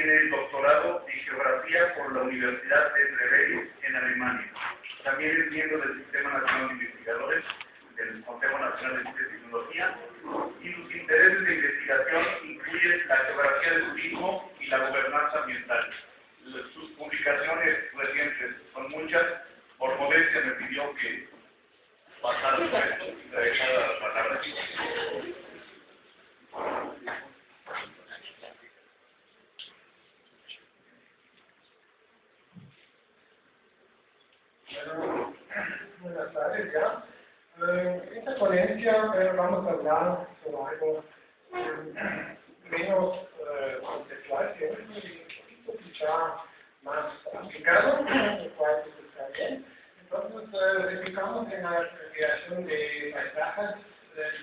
tiene el doctorado en Geografía por la Universidad de Trelew en Alemania. También es miembro del Sistema Nacional de Investigadores del Consejo Nacional de Ciencia y Tecnología, y sus intereses de investigación incluyen la geografía del turismo y la gobernanza ambiental. Sus publicaciones recientes son muchas. Por modestia me pidió que pasara por esto y le dejara la palabra. Buenas tardes ya. En esta ponencia vamos a hablar sobre algo menos conceptual, que es un poquito quizá más aplicado, lo cual está bien. Entonces, replicamos en la creación de paisajes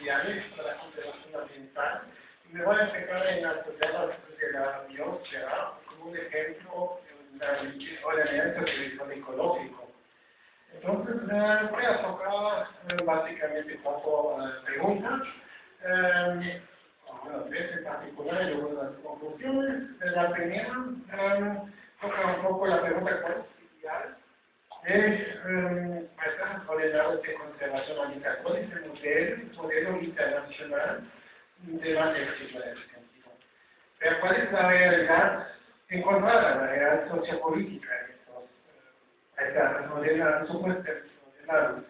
ideales para la conservación ambiental. Y me voy a enfocar en las problemas de la biosfera como un ejemplo o elemento del ecológico. Entonces, voy a tocar básicamente cuatro preguntas, tres en particular y luego las conclusiones. La primera toca un poco la pregunta cuál es ideal de paisajes ordenados de conservación ambiental. ¿Cuál es el modelo internacional de más éxito en ese sentido? Pero ¿cuál es la realidad encontrada, la realidad sociopolítica en estos paisajes ordenados, supuestamente ordenados?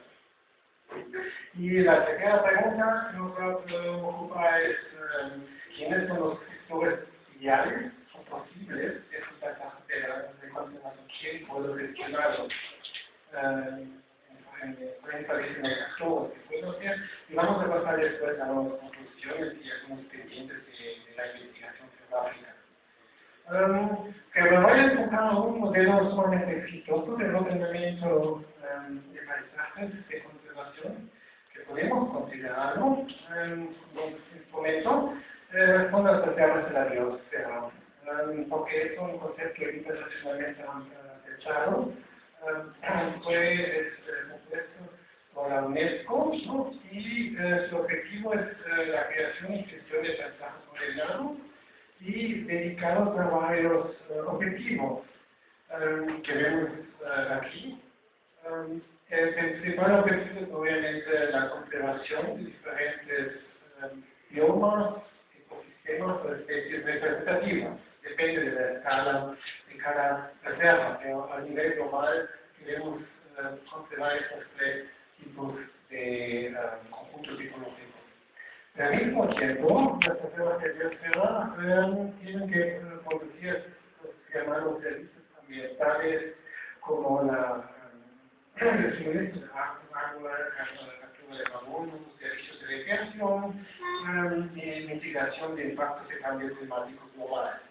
Y la segunda pregunta que nos ocupa es ¿quiénes son los gestores ideales o posibles de estos paisajes de conservación? ¿Quién puede gestionarlos? En los actores que puedo hacer, y vamos a pasar después a las conclusiones y algunos pendientes de la investigación geográfica. Pero me voy a enfocar a un modelo sumamente exitoso de ordenamiento de paisajes de conservación que podemos considerarlo como un instrumento con las reservas de la biosfera, porque es un concepto internacionalmente aceptado. Fue propuesto por la UNESCO, ¿no? Y su objetivo es la creación y gestión de paisajes ordenados y dedicados a varios objetivos que vemos aquí. El principal objetivo es obviamente la conservación de diferentes biomas, ecosistemas o especies representativas. Depende de la escala de cada reserva, pero a nivel global queremos conservar estos tres tipos de conjuntos ecológicos. Pero al mismo tiempo, las reservas de biosfera tienen que producir los llamados servicios ambientales como la suministro de agua, captura de carbono, servicios de recreación y mitigación de impactos de cambios climáticos globales.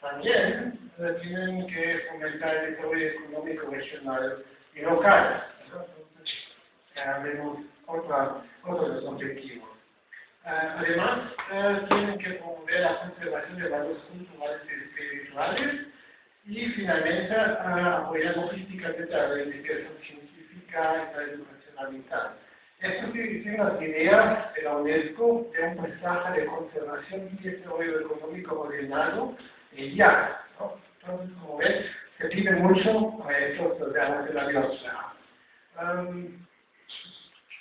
También tienen que fomentar el desarrollo económico regional y local. Vemos otro de los objetivos. Además, tienen que promover la conservación de valores culturales y espirituales y finalmente apoyar logísticamente a la investigación científica y la educación ambiental. Estas son las ideas de la UNESCO de un paisaje de conservación y desarrollo económico ordenado y ya, ¿no? Entonces, como ven, se pide mucho a estos programas de la biosfera.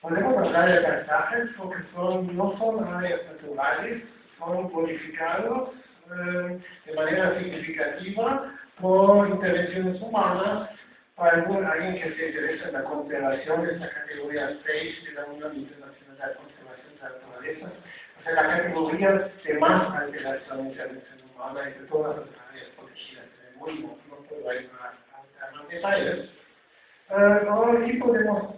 Podemos hablar de paisajes porque no son áreas naturales, son modificados de manera significativa por intervenciones humanas. Para alguien que se interesa en la conservación, es la categoría 6 de la Unión Internacional de Conservación de la Naturaleza, o sea, la categoría de más alteración de intervención humana y de todas las áreas protegidas en el mundo. No puedo ir a más detalles. Ahora aquí podemos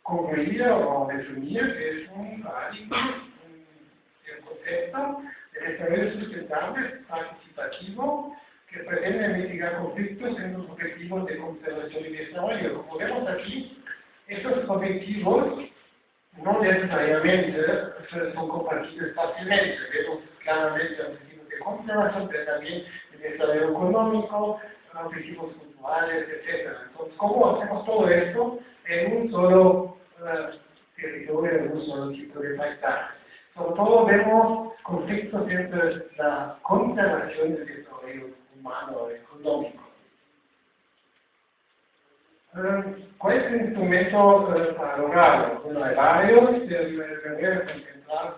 concluir o definir que es un paradigma, un concepto de desarrollo sustentable, participativo, que pretende mitigar conflictos en los objetivos de conservación y desarrollo. Como vemos aquí, estos objetivos no necesariamente son compatibles fácilmente. Vemos claramente objetivos de conservación, pero también de desarrollo económico, objetivos culturales, etc. Entonces, ¿cómo hacemos todo esto en un solo territorio, en un solo tipo de paisaje? Sobre todo vemos conflictos entre la conservación del desarrollo humano y económico. ¿Cuál es el instrumento para lograrlo? Bueno, hay varios, me voy a concentrar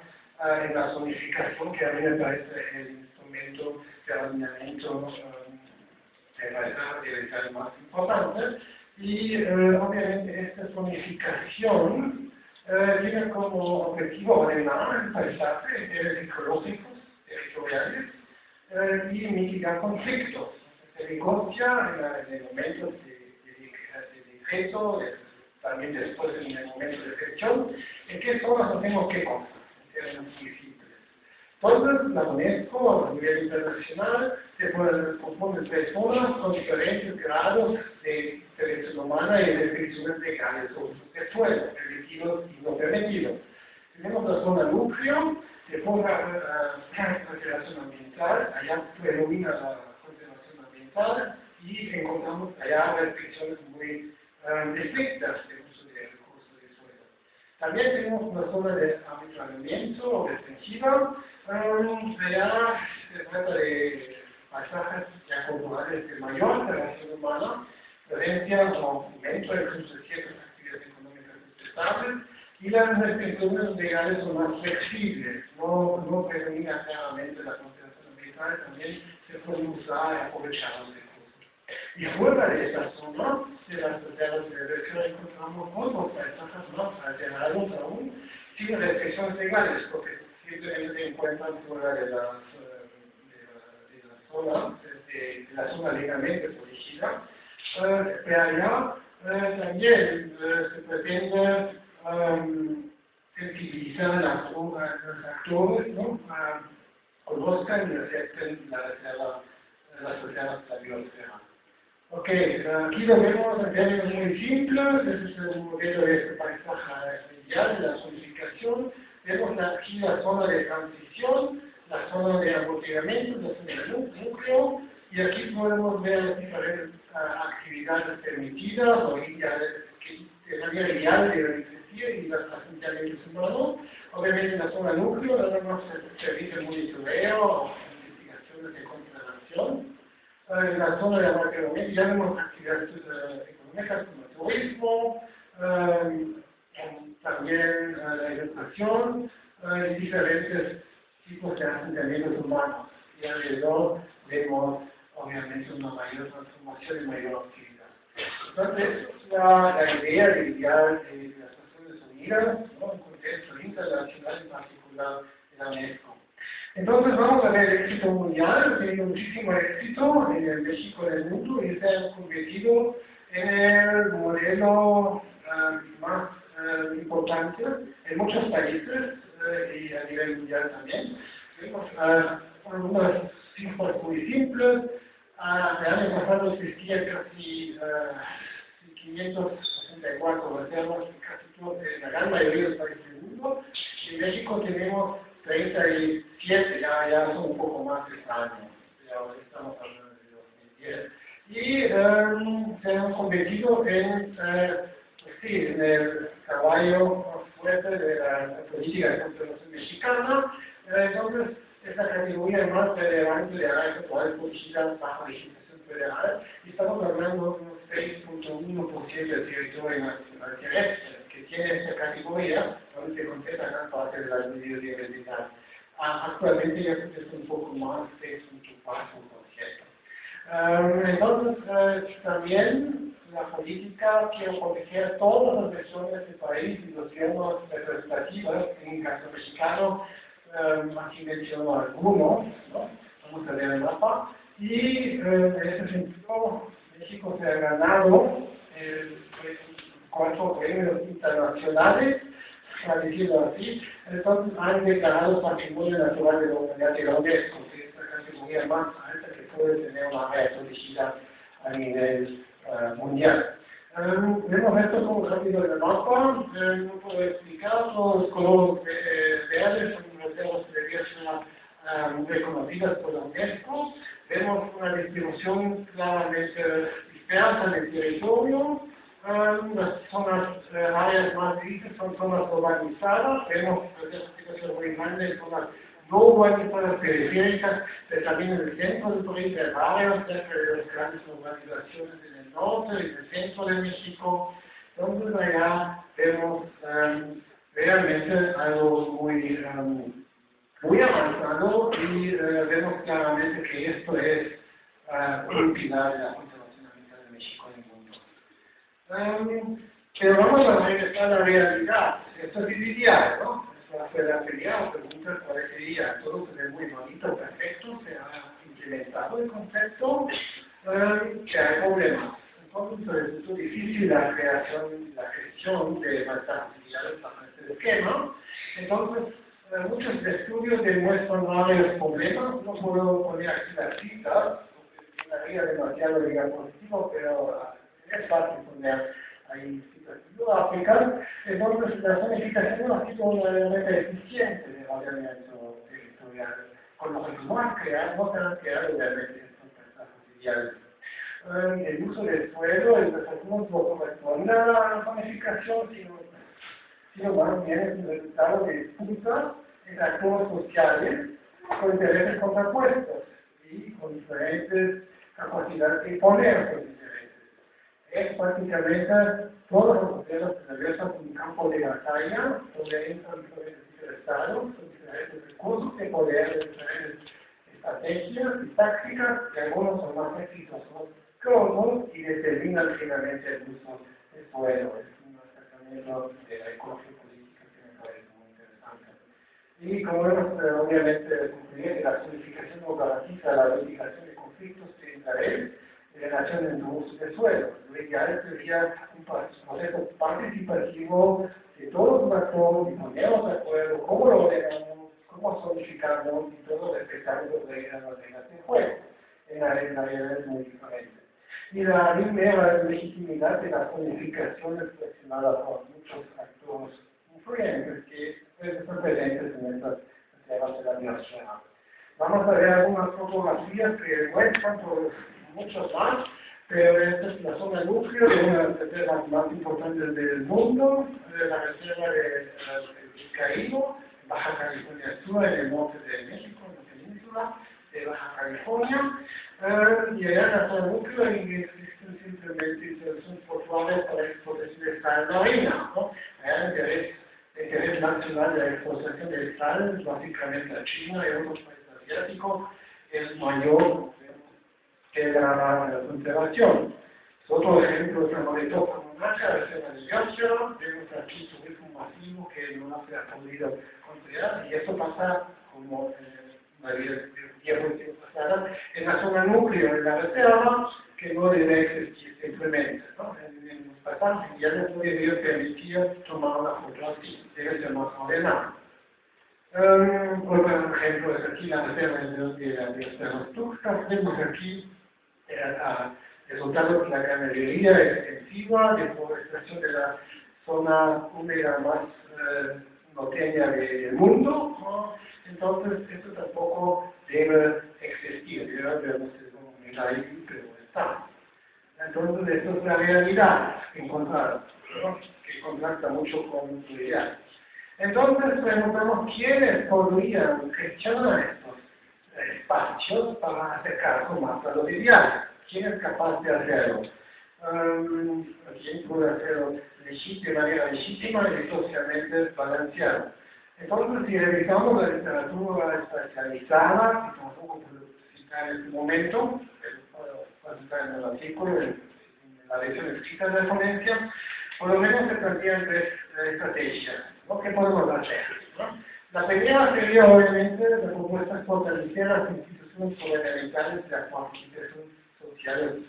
en la zonificación, que a mí me parece el instrumento de alineamiento de paisaje debe ser el más importante. Y obviamente esta zonificación tiene como objetivo ordenar el paisaje en niveles ecológicos, territoriales, y mitigar conflictos. Se negocia en el momento de decreto, también después en el momento de gestión, en qué zonas tenemos que comprar, en términos muy simples. Entonces, la UNESCO, a nivel internacional, se compone de 3 zonas con diferentes grados de intervención humana y de restricciones legales sobre sus suelos, permitidos y no permitidos. Tenemos la zona núcleo, que ponga conservación ambiental, allá predomina la conservación ambiental y encontramos allá restricciones muy estrictas de uso de recursos de suelo. También tenemos una zona de ametrallamiento o defensiva. Allá se trata de paisajes ya culturales de mayor interacción humana, presencia o aumento incluso de ciertas actividades económicas sustentables, y las restricciones legales son más flexibles, no predomina claramente la conservación ambiental, también se pueden usar y aprovechar los recursos. Y fuera de esta zona, de las reservas de reserva, encontramos otros paisajes más alterados aún, sin restricciones legales, porque simplemente se encuentran fuera de la zona legalmente protegida. Pero allá también se pretende sensibilizar a los actores, ¿no? Conozcan y acepten las reservas de la biosfera. Ok, aquí lo vemos en términos muy simples, este es el modelo de este paisaje ideal de la zonificación. Vemos aquí la zona de transición, la zona de amortiguamiento, la zona de núcleo, y aquí podemos ver las diferentes actividades permitidas o ideales, que de manera ideal deben existir, y los asentamientos humanos. Obviamente en la zona núcleo, nada más se servicio de monitoreo o investigaciones de conservación. En la zona de amortiguamiento ya vemos actividades económicas como el turismo, también la educación y diferentes tipos de asentamientos humanos. Y alrededor vemos obviamente una mayor transformación y mayor actividad. Entonces, la idea de ideal de las Naciones Unidas, ¿no? En contexto internacional, en particular de la UNESCO. Entonces vamos a ver el éxito mundial, ha tenido muchísimo éxito en el México del mundo y se ha convertido en el modelo más importante en muchos países y a nivel mundial también. Vemos algunas cifras muy simples. El año pasado existían casi 564 reservas en la gran mayoría de los países del mundo. En México tenemos 37, ya son un poco más de años, ya estamos hablando de 2010. Y se han convertido en el caballo fuerte de la política de conservación mexicana. Entonces, esta categoría es más relevante de áreas actuales protegidas bajo legislación federal, y estamos hablando de un 6.1% del territorio nacional terrestre que tiene esta categoría, donde se concentra gran parte de la biodiversidad. Actualmente ya es un poco más, 6.4%. Entonces, también la política quiere proteger todas las regiones del país y los gobiernos representativas. En el caso mexicano, aquí menciono algunos, ¿no? Vamos a ver el mapa. Y en ese sentido, México se ha ganado 4 premios internacionales, para decirlo así. Entonces han declarado Patrimonio Natural de la Humanidad de la UNESCO, que es la categoría más alta que puede tener una área protegida a nivel mundial. Vemos esto como rápido en el mapa, no puedo explicar, los colores verdes son reservas de biosfera reconocidas por la UNESCO. Vemos una distribución claramente dispersa en el territorio, Las zonas, áreas más grises son zonas urbanizadas, vemos clasificación muy grande en zonas no urbanizadas periféricas, pero también en el centro del país, de barrios, cerca de las grandes urbanizaciones en el norte y en el centro de México. Entonces allá vemos realmente algo muy avanzado y vemos claramente que esto es un pilar de la conservación ambiental de México en el mundo. Pero vamos a regresar a la realidad. Esto es ideal, ¿no? Esa fue la primera pregunta, parecería todo se ve muy bonito, perfecto, se ha implementado el concepto, que hay problemas. Entonces resultó difícil la gestión de las actividades bajo este esquema. Entonces, muchos estudios demuestran varios problemas. No puedo poner aquí las citas, porque sería demasiado diapositivo, pero es fácil poner ahí citas biográficas. Entonces, la zonificación ha sido una herramienta eficiente de ordenamiento territorial, con lo que no han creado realmente estos paisajes ideales. El uso del suelo, el desarrollo no corresponde a la zonificación, sino más bien es un resultado de disputas entre actores sociales con intereses contrapuestos y con diferentes capacidades de imponer esos intereses. Es prácticamente todos los modelos que regresan un campo de batalla donde entran diferentes interesados, con diferentes recursos de poder, diferentes estrategias y tácticas, y algunos son más exitosos que otros y determinan finalmente el uso del suelo. Es un acercamiento de la ecología política que me parece muy interesante. Y como vemos, obviamente, concluir que la zonificación no garantiza la mitigación de conflictos de interés en relación entre uso del suelo. Lo ideal sería un proceso participativo de todos los actores y ponernos de acuerdo cómo lo ordenamos, cómo zonificamos y todo respetando las reglas del juego. En la realidad es muy diferente. Y la primera legitimidad de la zonificación es cuestionada por muchos actores influyentes que están presentes en estas reservas de la biosfera. Vamos a ver algunas fotografías que muestran por muchos más, pero esta es la zona núcleo de una de las reservas más importantes del mundo, la reserva de Vizcaíno, Baja California Sur, en el norte de México, en la península de Baja California. Y allá en la zona núcleo existen simplemente instalaciones portuarias para explotación de sal marina, ¿no? Allá el interés nacional de la explotación de sal, básicamente a China y otros países asiáticos, es mayor que la conservación. Otro ejemplo es la Maritosa Monaca, la reserva de biosfera. Vemos aquí turismo masivo que no se ha podido considerar, y eso pasa como una tiempo pasada en la zona núcleo de la reserva, que no debe existir simplemente, ¿no? En los pasajes ya no puede permitir tomar una foto así, debe ser más ordenado. Otro ejemplo es aquí la reserva de la biosfera Tuxtlas. Vemos aquí resultados de la ganadería extensiva, deforestación de la zona húmeda más norteña del mundo, ¿no? Entonces esto tampoco debe existir, debemos ahí, pero está. Entonces esto es la realidad encontrada, ¿no? Que contrasta mucho con su ideal. Entonces preguntamos quiénes podrían gestionar estos espacios para acercarse más a los ideales. ¿Quién es capaz de hacerlo? ¿Quién puede hacerlo de manera legítima y socialmente balanceada? Entonces, si revisamos la literatura especializada, que tampoco puedo citar en este momento, puedo citar en el artículo, en la lección escrita de la ponencia, por lo menos se plantean tres estrategias, ¿no? ¿Qué podemos hacer? ¿No? La primera sería, obviamente, la propuesta es fortalecer las instituciones gubernamentales de la participación social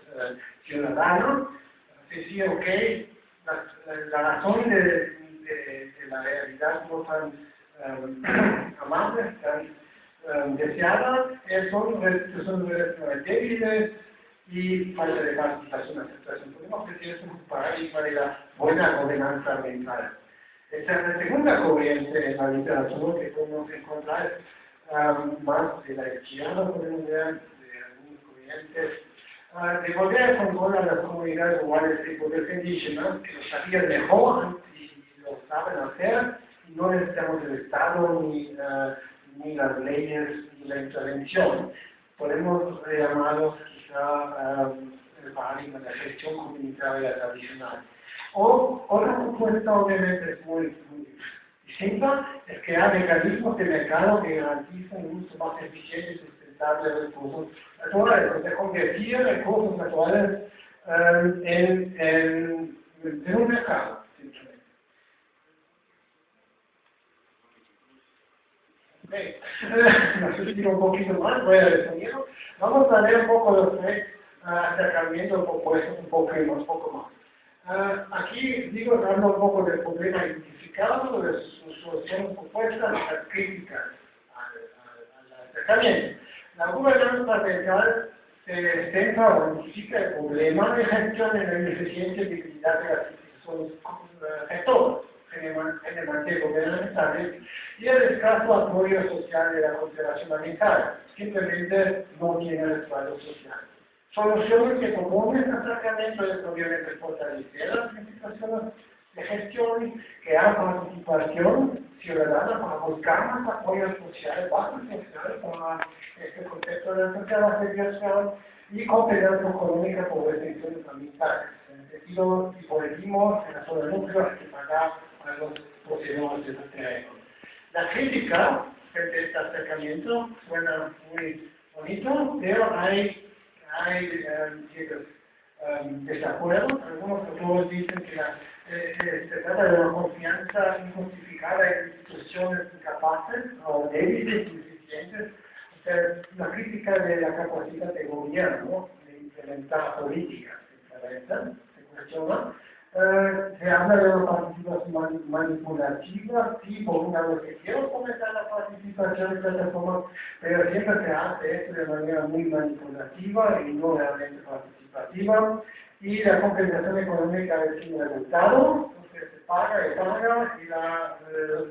ciudadana. Decir, ok, la razón de la realidad no tan amables, tan deseadas, son instituciones débiles y falta de participación, aceptación. Podemos decir es un paradigma de la buena gobernanza ambiental. Esta es la segunda corriente en la literatura que podemos encontrar más de la izquierda, podemos ver, de algunas corrientes devolver el control a las comunidades rurales y pueblos indígenas, que lo sabían mejor y lo saben hacer, y no necesitamos el Estado ni las leyes ni la intervención. Podemos llamarlos quizá el paradigma de gestión comunitaria tradicional. O otra propuesta obviamente es muy distinta, es crear mecanismos de mercado que garanticen un uso más eficiente y sustentable de recursos naturales, o sea, convertir recursos naturales en un mercado, simplemente. Okay. No sé si un poquito más, voy a definir. Vamos a ver un poco los tres acercamientos propuestos un poco más. Aquí digo, hablando un poco del problema identificado, de sus soluciones propuestas y las críticas al acercamiento. La gobernanza ambiental se centra o identifica el problema de gestión en la ineficiencia y debilidad de las instituciones sectoras, generalmente gubernamentales, y el escaso apoyo social de la conservación ambiental. Simplemente no tiene respaldo social. Soluciones que proponen este acercamiento es obviamente fortalecer las instituciones de gestión, crear participación ciudadana para buscar más apoyo social, bases sociales para este concepto de la conservación y competencia económica por restricciones ambientales. En el sentido, si volvimos en la zona núcleo, hay que pagar a los poseedores de los terrenos. La crítica frente a este acercamiento suena muy bonito, pero hay ciertos desacuerdos. Algunos autores dicen que se trata de una confianza injustificada en instituciones incapaces o débiles, insuficientes. O sea, la crítica de la capacidad de gobierno de implementar políticas se cuestiona. Se habla de una participación manipulativa, sí, por un lado que quiero fomentar la participación de plataformas, pero siempre se hace esto de manera muy manipulativa y no realmente participativa, y la compensación económica es sin resultado, entonces se paga y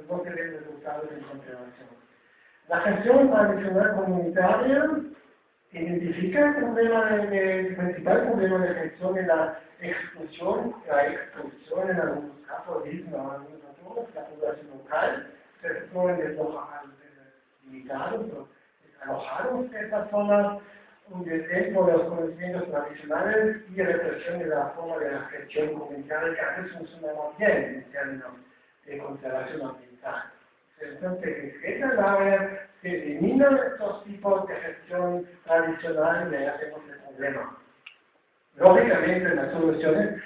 no se ven resultados en conservación. La gestión tradicional comunitaria identifica el principal problema de gestión en la exclusión en algunos casos, dicen algunos autores, la población local, se pueden limitados o alojados de estas zonas, un desdén por los conocimientos tradicionales y represión de la forma de la gestión comunitaria que a veces funciona muy bien en términos de conservación ambiental. Entonces, en esta área se eliminan estos tipos de gestión tradicional y ahí hacemos el problema. Lógicamente, las soluciones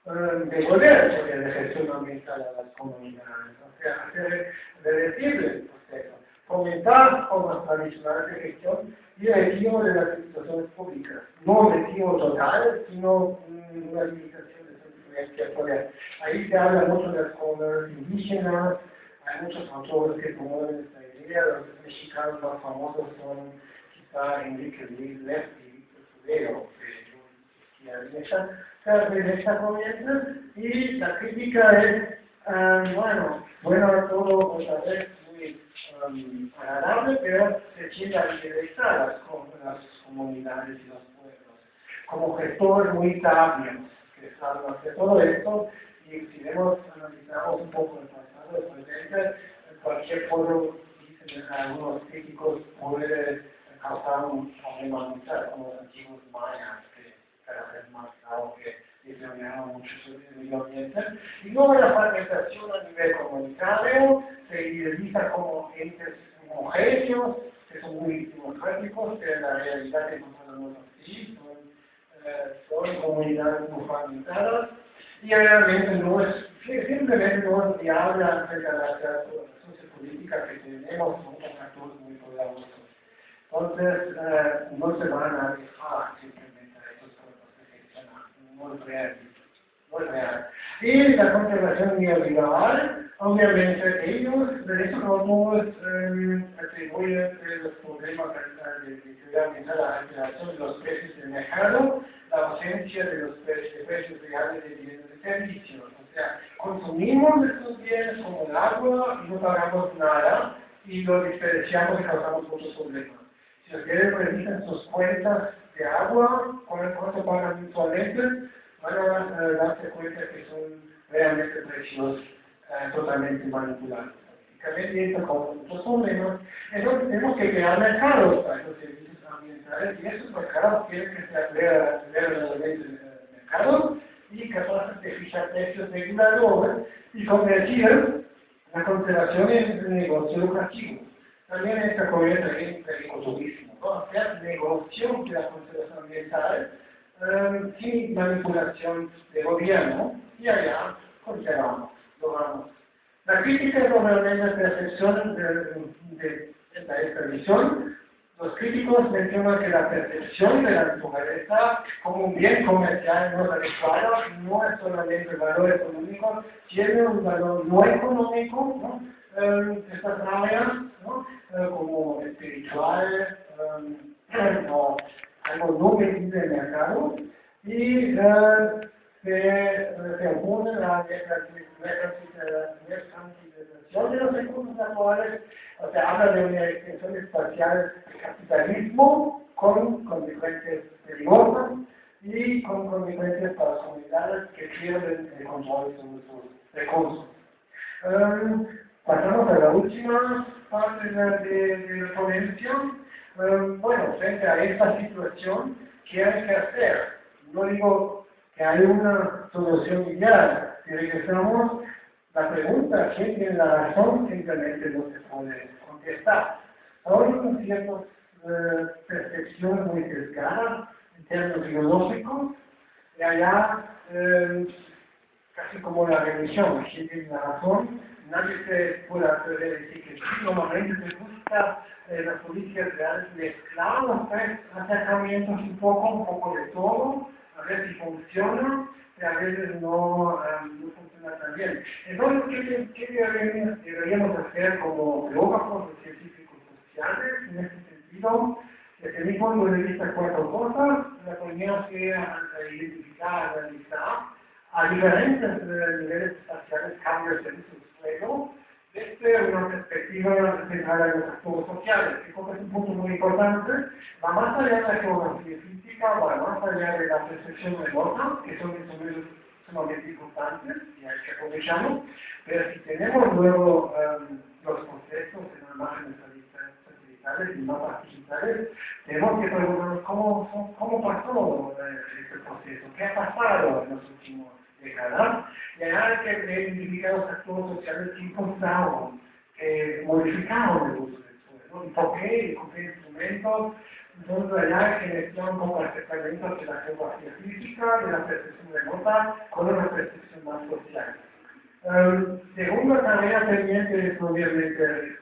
devolver el poder de gestión ambiental a las comunidades, o sea, hacer reversible el proceso, fomentar formas tradicionales de gestión y retiro de las instituciones públicas. No retiro total, sino una limitación de su influencia de poder. Ahí se habla mucho de las comunidades indígenas. Hay muchos autores que promueven esta idea. Los mexicanos más famosos son quizá Enrique Leff y Víctor Fudero, de esta corriente, y la crítica es, todo otra vez muy agradable, pero se tiende a idealizar las comunidades y los pueblos como gestores muy sabios que saben hacer todo esto, y si analizamos un poco el pasado, el presente, cualquier pueblo, dicen algunos críticos, puede causar un problema ambiental, como los antiguos mayas, que cada vez más claro que disminuyeron mucho su medio ambiente. Y luego la fragmentación a nivel comunitario se idealiza como entes homogéneos, que son muy democráticos, que en la realidad encontramos así, son comunidades muy fragmentadas, y realmente simplemente no es viable acerca de la sociopolítica que tenemos, son actores muy poderosos. Entonces, no se van a dejar simplemente a estos cuerpos de gestión, no es real. Y la conservación neoliberal, obviamente ellos, de esos modos, atribuyen los problemas de seguridad ambiental a la alteración de los precios del mercado, la ausencia de los precios reales de bienes y servicios. O sea, consumimos estos bienes como el agua y no pagamos nada y los desperdiciamos y causamos muchos problemas. Si ustedes revisan sus cuentas de agua, cuánto pagan mensualmente, van a darse cuenta que son realmente precios totalmente manipulados. Y esto con muchos problemas. Entonces tenemos que crear mercados para estos servicios ambientales y esos mercados tienen que ser realmente mercados y capaces de fijar precios reguladores y convertir la conservación en negocio lucrativo. También esta corriente en el ecoturismo, ¿no? Hacer negocio de la conservación ambiental sin manipulación de gobierno y allá conservamos, logramos. La crítica es realmente la percepción de esta visión. Los críticos mencionan que la percepción de la naturaleza como un bien comercial no es adecuada, no es solamente el valor económico, tiene un valor no económico, ¿no? Estas áreas, ¿no? Como espiritual, o algo no medible en el mercado, y se opone a la mercantilización de los recursos naturales, o sea, habla de una extensión espacial del capitalismo con consecuencias peligrosas y con consecuencias para las comunidades que pierden el control sobre sus recursos. Pasamos a la última parte de la ponencia. Bueno, frente a esta situación, ¿qué hay que hacer? No digo que hay una solución ideal. Si regresamos, la pregunta, ¿quién tiene la razón? Simplemente no se puede contestar. Hay ciertas percepciones muy sesgadas en términos ideológicos, y allá, casi como la religión, ¿quién tiene la razón? Nadie se puede atrever a decir que sí, normalmente se busca las políticas reales mezclar los tres acercamientos un poco de todo, a ver si funciona, y a veces no funciona tan bien. Entonces, ¿qué deberíamos hacer como biógrafos o científicos sociales en este sentido? Desde mi punto de vista, cuatro cosas. La primera sería identificar, analizar a diferentes niveles espaciales cambios de suelo desde una perspectiva centrada en los actores sociales, que creo que es un punto muy importante, va más allá de la geografía física, va más allá de la percepción remota, que son instrumentos sumamente importantes y hay que aprovecharlos, pero si tenemos luego los procesos en las imágenes satelitales y mapas digitales, tenemos que preguntarnos cómo pasó este proceso, qué ha pasado en los últimos décadas, y hay que identificar los actores sociales que impulsaron, que modificaron el uso del suelo, y por qué, y con qué instrumentos. Entonces allá hay que mezclar un poco acercamientos de la geografía física, de la percepción remota, con una percepción más social. Segunda tarea pendiente es obviamente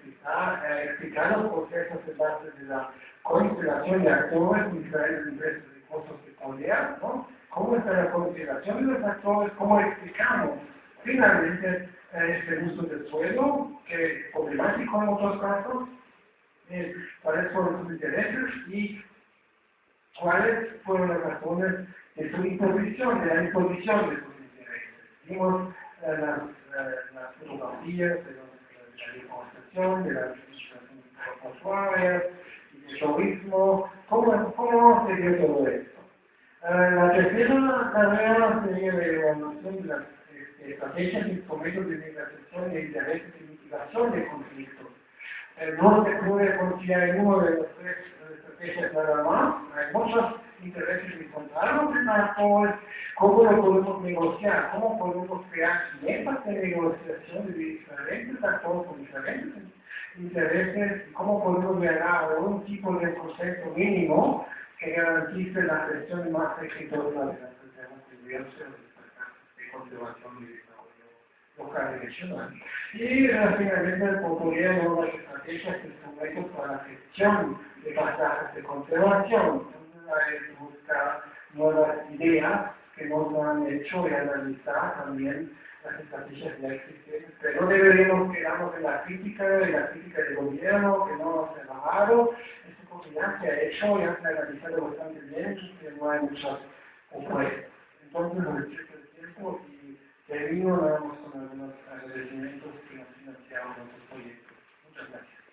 explicar los procesos de base de la constelación de actores en diferentes niveles de recursos de poder, ¿no? ¿Cómo está la consideración de los actores? ¿Cómo explicamos finalmente este uso del suelo, que es problemático en otros casos? ¿Cuáles fueron sus intereses y cuáles fueron las razones de su imposición, de la imposición de sus intereses? Vimos las fotografías de la deforestación, de las administraciones portuarias, del turismo, ¿cómo se dio todo esto? La tercera tarea sería la evaluación de las estrategias e instrumentos de negociación de intereses y mitigación de conflictos. No se puede confiar en uno de las tres estrategias nada más. Hay muchos intereses encontrados en actores. ¿Cómo lo podemos negociar? ¿Cómo podemos crear metas de negociación de diferentes actores con diferentes intereses? ¿Cómo podemos llegar a un tipo de proceso mínimo que garantice la gestión más exitosa de las sistemas de biosfera, de conservación y desarrollo local y regional? Y finalmente proponer nuevas estrategias y instrumentos para la gestión de pasajes de conservación. Hay que buscar nuevas ideas que nos han hecho y analizar también las estrategias ya existentes, pero no deberíamos quedarnos en la crítica del gobierno, que no se ha trabajado. Esto porque ya se ha hecho, ya se ha analizado bastante bien y no hay muchas propuestas. Entonces, nos respecto el tiempo y termino nada más con algunos agradecimientos que nos financiaron nuestros proyectos. Muchas gracias.